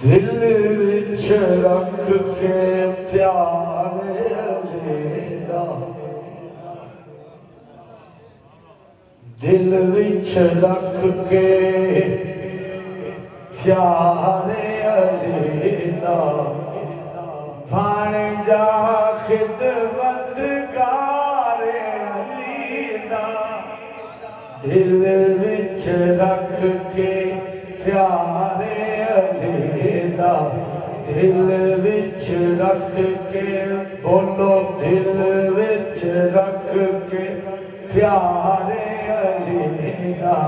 दिल विच रख के प्यारे अलेदा, दिल विच रख के प्यारे अलेदा, भाणजा खिदमतगार अलीदा, दिल विच रख के प्यारे अलेदा, दिल विच रख के बोलो, दिल विच रख के प्यारे अलेदा,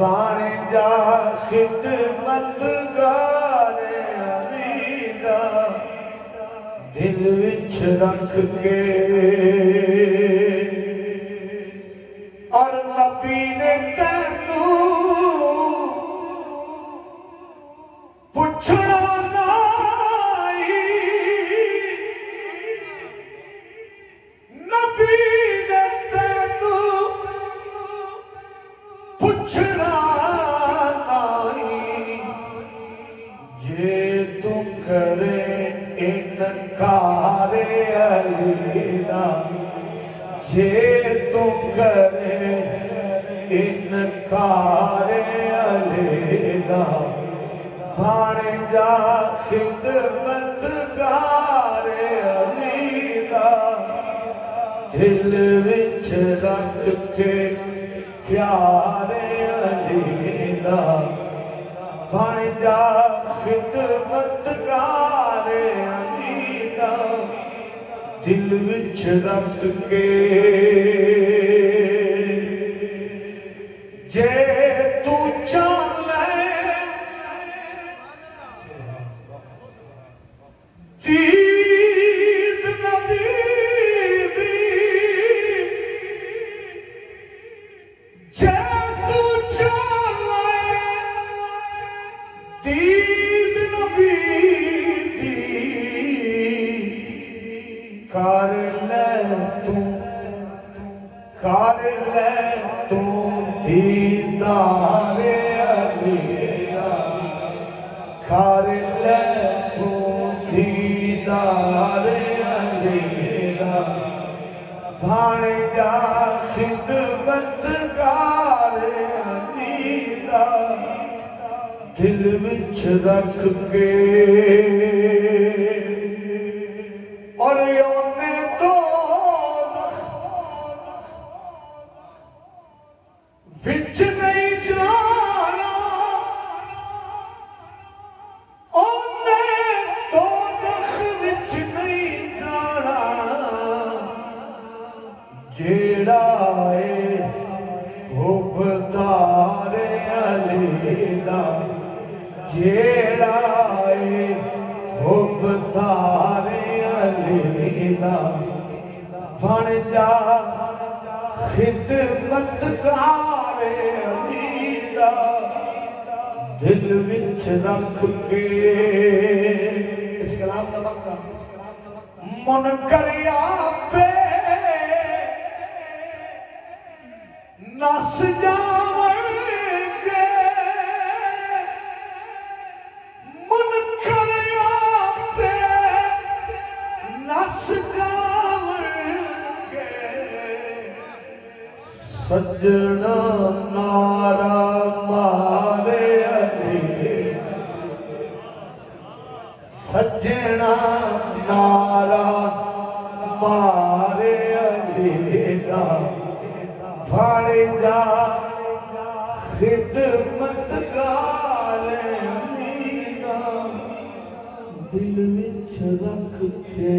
भाणजा खिदमतगार अलीदा, दिल विच रख के। और नबी ने तैनू पुछना नाई, नबी ने तैनू पुछना नाई, जे तू करे इनकार अलीदा, जे तू करे इनकार अलीदा, भाणजा खिदमतगार अलीदा, दिल विच रख के प्यारे अलीदा, भाणजा खिदमतगार अलीदा, दिल विच रख के। जे तू चाहे दीद नबी दी, जे तू चाहे दीद नबी दी, कर ले तू दीदार अलीदा, कर ले तू दीदार अलीदा, भाणजा खिदमतगार अलीदा, दिल विच रख के। और ओने तो विच नहीं जाना, ओने तो विच नहीं जाना, जेड़ा है हुबदार अलीदा, जेड़ा है हुबदार अलीदा, भाणजा खिदमतगार अलीदा, दिल विच रख के। इस कलाम का वक्ता मन करिया पे नस जावंगे, मन करिया पे नस जावंगे, सजना नारा मारे अलीदा, सजना नारा मारे अलीदा, भाणजा खिदमतगार अलीदा, दिल विच रख के।